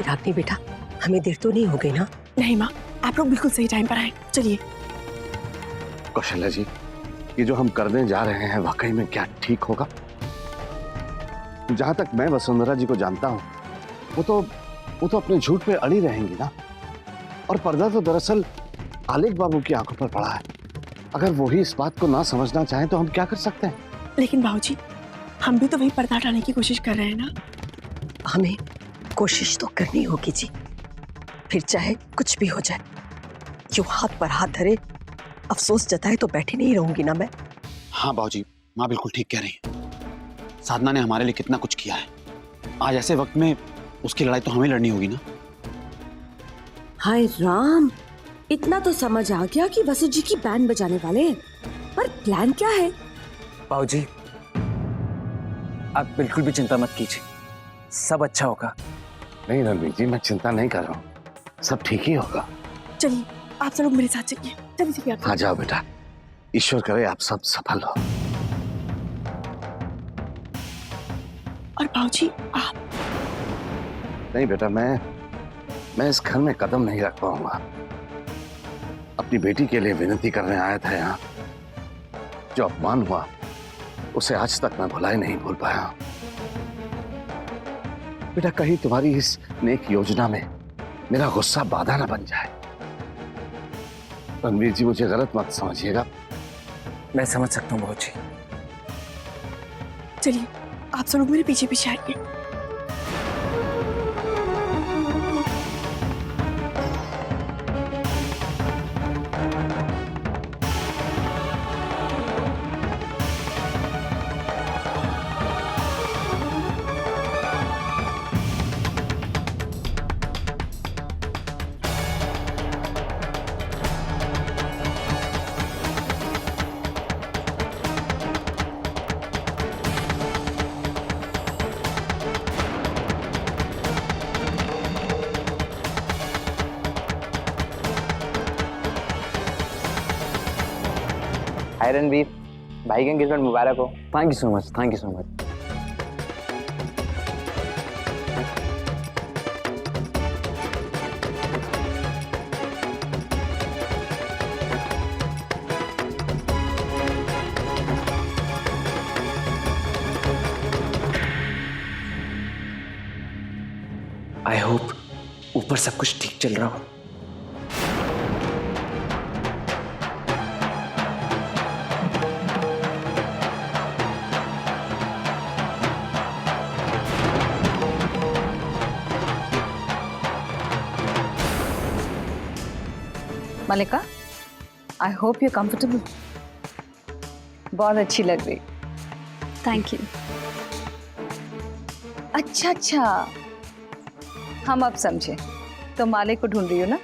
रागनी बेटा, हमें देर तो नहीं हो गई ना? नहीं माँ, आप लोग बिल्कुल सही टाइम पर आए। चलिए। कौशल्या जी, ये जो हम करने जा रहे हैं वाकई में क्या ठीक होगा? जहां तक मैं वसुंधरा जी को जानता हूं, वो तो अपने झूठ पे अड़ी रहेंगी ना। और पर्दा तो दरअसल आलेख बाबू की आंखों पर पड़ा है। अगर वो ही इस बात को ना समझना चाहें तो हम क्या कर सकते हैं? लेकिन बाबूजी, हम भी तो वही पर्दा हटाने की कोशिश कर रहे हैं ना। हमें कोशिश तो करनी होगी जी, फिर चाहे कुछ भी हो जाए। यूं हाथ पर हाथ धरे अफसोस जताए तो बैठी नहीं रहूंगी ना मैं। हाँ बाबूजी, माँ बिल्कुल ठीक कह रही है। साधना ने हमारे लिए कितना कुछ किया है। आज ऐसे वक्त में उसकी लड़ाई तो हमें लड़नी होगी ना। हाय राम, इतना तो समझ आ गया कि वसु जी की बैंड बजाने वाले हैं, पर प्लान क्या है? बाबूजी, आप बिल्कुल भी चिंता मत कीजिए, सब अच्छा होगा। नहीं रणवीर जी, मैं चिंता नहीं कर रहा हूँ, सब ठीक ही होगा। चलिए, आप सब लोग मेरे साथ चलिए। जल्दी से। आ जाओ बेटा, ईश्वर करे आप सब सफल हो। और बाबूजी, आप? नहीं बेटा, मैं इस घर में कदम नहीं रख पाऊंगा। अपनी बेटी के लिए विनती करने आया था यहाँ। जो अपमान हुआ उसे आज तक मैं भुला ही नहीं भूल पाया। बेटा, कहीं तुम्हारी इस नेक योजना में मेरा गुस्सा बाधा ना बन जाए। रणवीर जी, मुझे गलत मत समझिएगा। मैं समझ सकता हूँ बाबूजी। चलिए, आप सब लोग मेरे पीछे पीछे आइए। हाय रणवीर, भाई की एंगेजमेंट मुबारक हो। Thank you so much, thank you so much. I hope ऊपर सब कुछ ठीक चल रहा हो। मलिका, आई होप यू कंफर्टेबल। बहुत अच्छी लग रही। Thank you. अच्छा, हम अब समझे, तो मालिक को ढूंढ रही हो ना?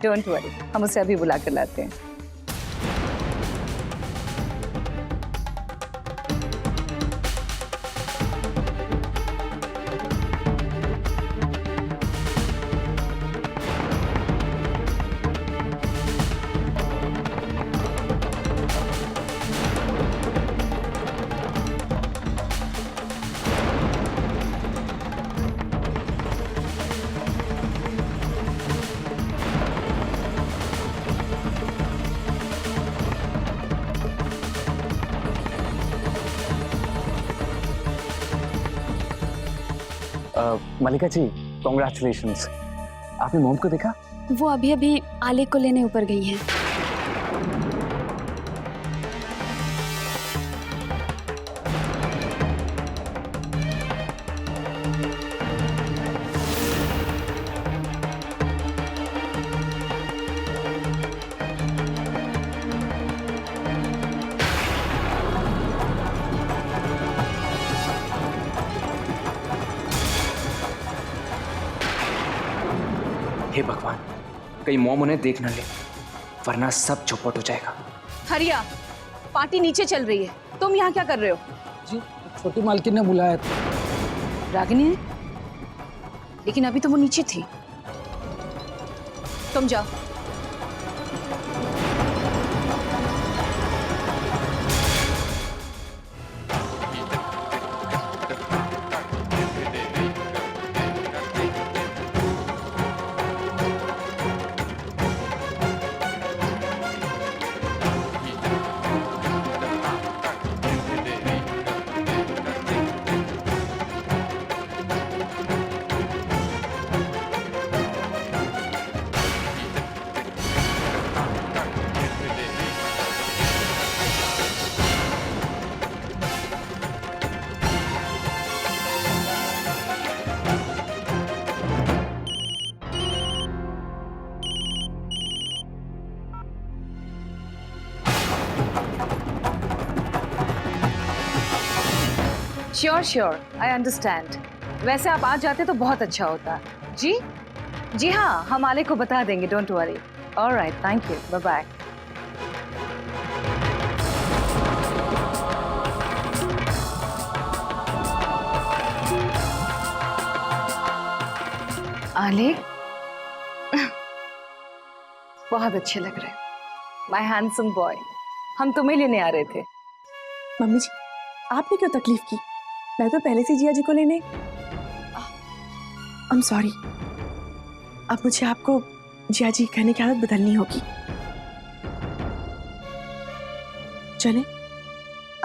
डोंट वरी, हम उसे अभी बुला कर लाते हैं। मलिका जी, कॉन्ग्रेचुलेशंस। आपने मॉम को देखा? वो अभी अभी आलेख को लेने ऊपर गई हैं। हे भगवान, कहीं मॉम उन्हें देख न ले, वरना सब चौपट हो जाएगा। हरिया, पार्टी नीचे चल रही है, तुम यहाँ क्या कर रहे हो? जी, छोटी मालकिन ने बुलाया था। रागिनी ने? लेकिन अभी तो वो नीचे थी। तुम जाओ। Sure sure, I understand. वैसे आप आ जाते तो बहुत अच्छा होता। जी जी हाँ, हम आले को बता देंगे, don't worry. Alright, thank you, bye bye. आले बहुत अच्छे लग रहे, माय हैंडसम बॉय। हम तुम्हें लेने आ रहे थे। मम्मी जी, आपने क्यों तकलीफ की? मैं तो पहले से जिया जी को लेने। I'm sorry। अब मुझे आपको जिया जी कहने की आदत बदलनी होगी। चले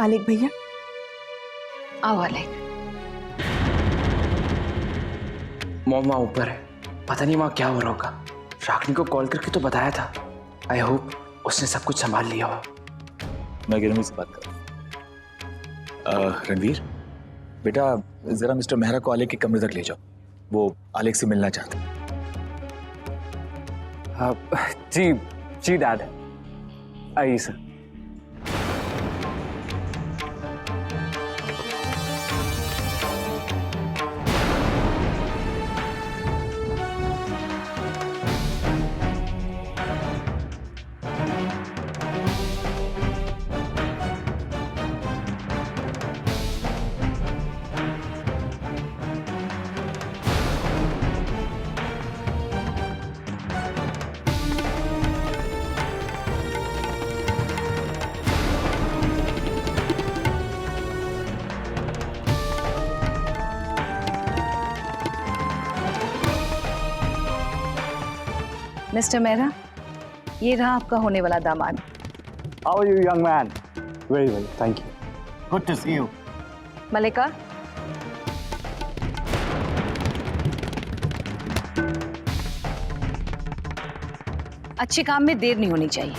आलेख भैया। आओ आलेख। मॉम वहाँ ऊपर है, पता नहीं वहाँ क्या हो रहा होगा। रागिनी को कॉल करके तो बताया था। आई होप उसने सब कुछ संभाल लिया हो। मैं गिरमी से बात कर रहा हूँ। रणवीर बेटा, जरा मिस्टर मेहरा को आलेख के कमरे तक ले जाओ, वो आलेख से मिलना चाहते हैं। जी जी डैड, आइए सर। मिस्टर मेहरा, ये रहा आपका होने वाला दामाद। How are you, young man? Very well, thank you. Good to see you. मलिका, अच्छे काम में देर नहीं होनी चाहिए,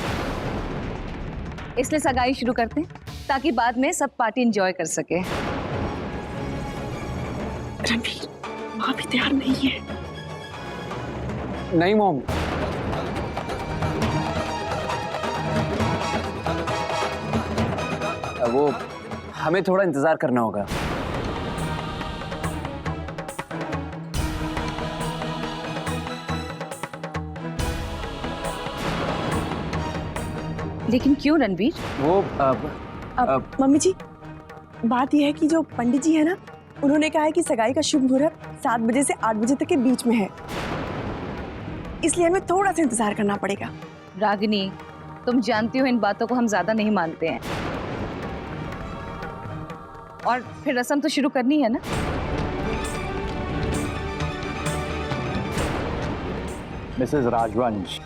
इसलिए सगाई शुरू करते हैं ताकि बाद में सब पार्टी एंजॉय कर सके। रणवीर, माँ भी तैयार नहीं है। नहीं मॉम, वो हमें थोड़ा इंतजार करना होगा। लेकिन क्यों रणवीर? वो अब मम्मी जी, बात यह है कि जो पंडित जी है ना, उन्होंने कहा है कि सगाई का शुभ मुहूर्त 7 बजे से 8 बजे तक के बीच में है, इसलिए हमें थोड़ा सा इंतजार करना पड़ेगा। रागिनी, तुम जानती हो इन बातों को हम ज्यादा नहीं मानते हैं, और फिर रस्म तो शुरू करनी है ना। मिसेस राजवंश,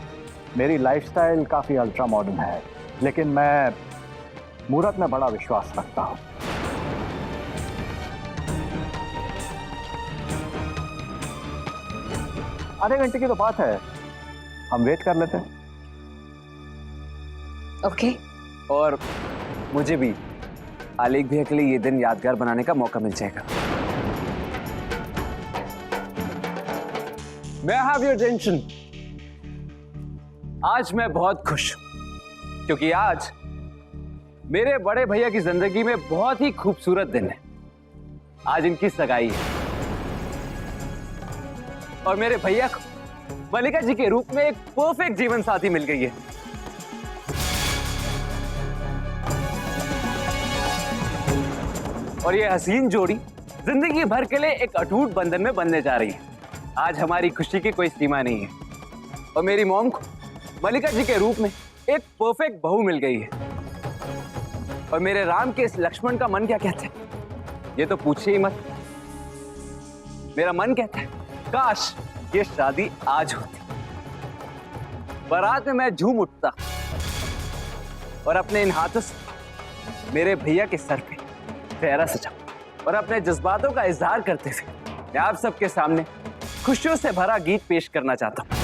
मेरी लाइफस्टाइल काफी अल्ट्रा मॉडर्न है, लेकिन मैं मुहूर्त में बड़ा विश्वास रखता हूँ। आधे घंटे की तो बात है, हम वेट कर लेते हैं। ओके। और मुझे भी आलेख भैया के लिए ये दिन यादगार बनाने का मौका मिल जाएगा। मैं हैव योर टेंशन। आज मैं बहुत खुश हूं क्योंकि आज मेरे बड़े भैया की जिंदगी में बहुत ही खूबसूरत दिन है। आज इनकी सगाई है और मेरे भैया को मलिका जी के रूप में एक परफेक्ट जीवन साथी मिल गई है। और ये हसीन जोड़ी जिंदगी भर के लिए एक अटूट बंधन में बनने जा रही है। आज हमारी खुशी की कोई सीमा नहीं है और मेरी मॉम को मलिका जी के रूप में एक परफेक्ट बहू मिल गई है। और मेरे राम के इस लक्ष्मण का मन क्या कहता है ये तो पूछिए ही मत। मेरा मन कहता है काश ये शादी आज होती, बारात में मैं झूम उठता और अपने इन हाथों से मेरे भैया के सर पे फेरा सजाऊं और अपने जज्बातों का इजहार करते हुए मैं आप सबके सामने खुशियों से भरा गीत पेश करना चाहता हूं।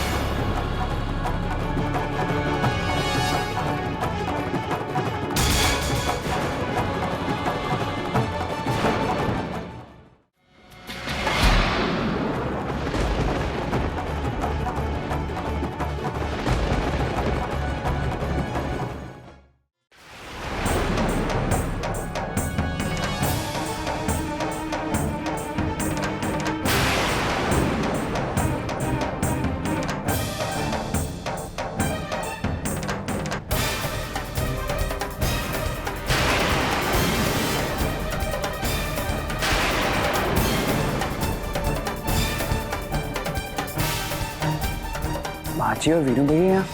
माची और वीनू भैया यहाँ,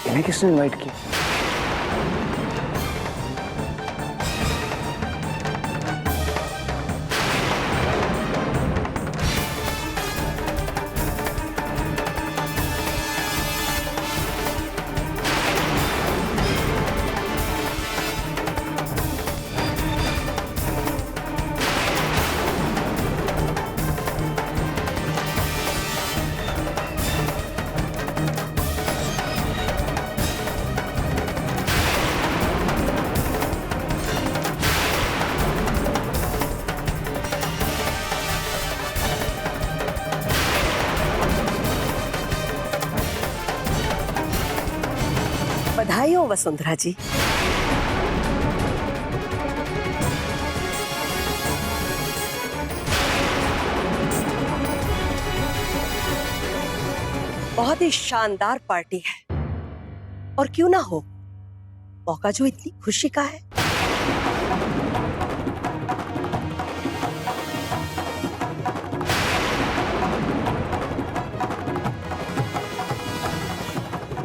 इन्हें किसने इनवाइट किया? बधाई हो वसुंधरा जी। बहुत ही शानदार पार्टी है, और क्यों ना हो, मौका जो इतनी खुशी का है।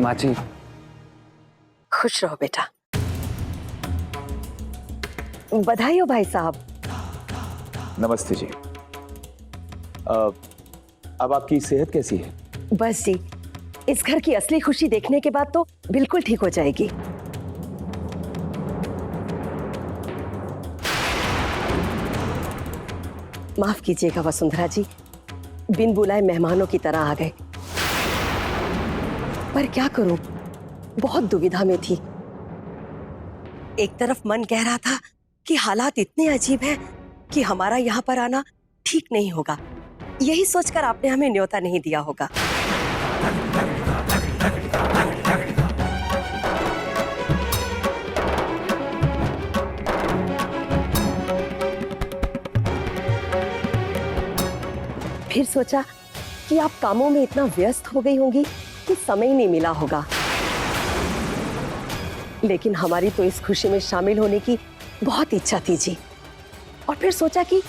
माची, खुश रहो बेटा। बधाई हो भाई साहब। नमस्ते जी। अब आपकी सेहत कैसी है? बस जी, इस घर की असली खुशी देखने के बाद तो बिल्कुल ठीक हो जाएगी। माफ कीजिएगा वसुंधरा जी, बिन बुलाए मेहमानों की तरह आ गए। पर क्या करूं, बहुत दुविधा में थी। एक तरफ मन कह रहा था कि हालात इतने अजीब हैं कि हमारा यहाँ पर आना ठीक नहीं होगा। यही सोचकर आपने हमें न्योता नहीं दिया होगा। फिर सोचा कि आप कामों में इतना व्यस्त हो गई होंगी कि समय ही नहीं मिला होगा। लेकिन हमारी तो इस खुशी में शामिल होने की बहुत इच्छा थी जी। और फिर सोचा कि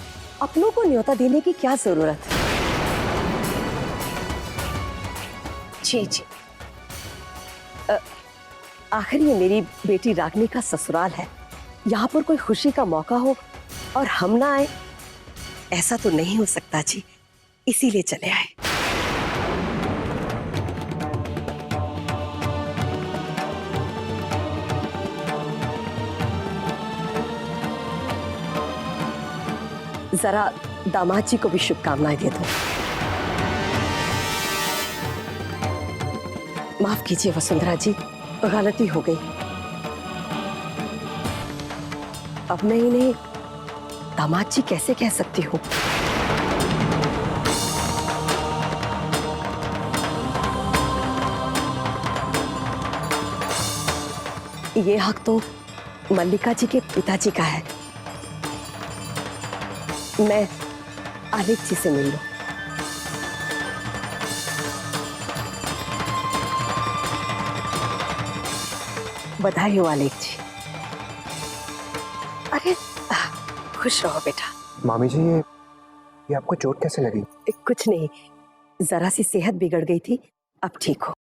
अपनों को न्योता देने की क्या जरूरत है। जी जी, आखिर ये मेरी बेटी रागनी का ससुराल है। यहाँ पर कोई खुशी का मौका हो और हम ना आए, ऐसा तो नहीं हो सकता जी। इसीलिए चले आए। जरा दामाद जी को भी शुभकामनाएं दे दो। माफ कीजिए वसुंधरा जी, गलती हो गई। अब मैं इन्हें दामाद जी कैसे कह सकती हूँ? ये हक तो मल्लिका जी के पिताजी का है। मैं आलेख जी से मिल लूं। बधाई हो आलेख जी। अरे खुश रहो बेटा। मामी जी, ये आपको चोट कैसे लगी? कुछ नहीं, जरा सी सेहत बिगड़ गई थी, अब ठीक हो।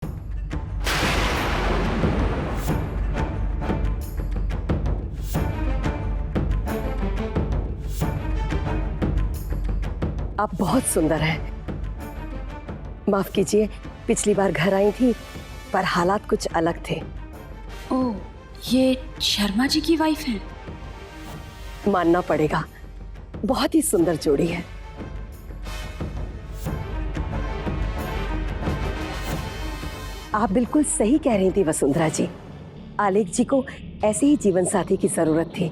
आप बहुत सुंदर हैं। माफ कीजिए, पिछली बार घर आई थी पर हालात कुछ अलग थे। ओह, ये शर्मा जी की वाइफ हैं? मानना पड़ेगा, बहुत ही सुंदर जोड़ी है। आप बिल्कुल सही कह रही थी वसुंधरा जी। आलेख जी को ऐसे ही जीवन साथी की जरूरत थी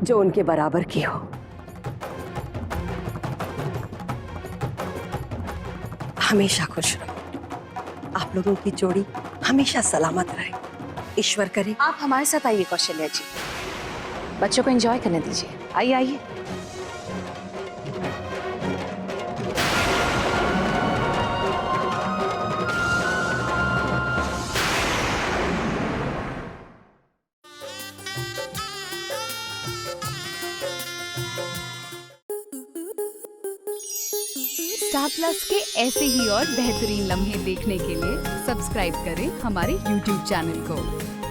जो उनके बराबर की हो। हमेशा खुश रहो। आप लोगों की जोड़ी हमेशा सलामत रहे, ईश्वर करे। आप हमारे साथ आइए कौशल्या जी, बच्चों को एंजॉय करने दीजिए। आइए आइए। स्टार प्लस के ऐसे ही और बेहतरीन लम्हे देखने के लिए सब्सक्राइब करें हमारे YouTube चैनल को।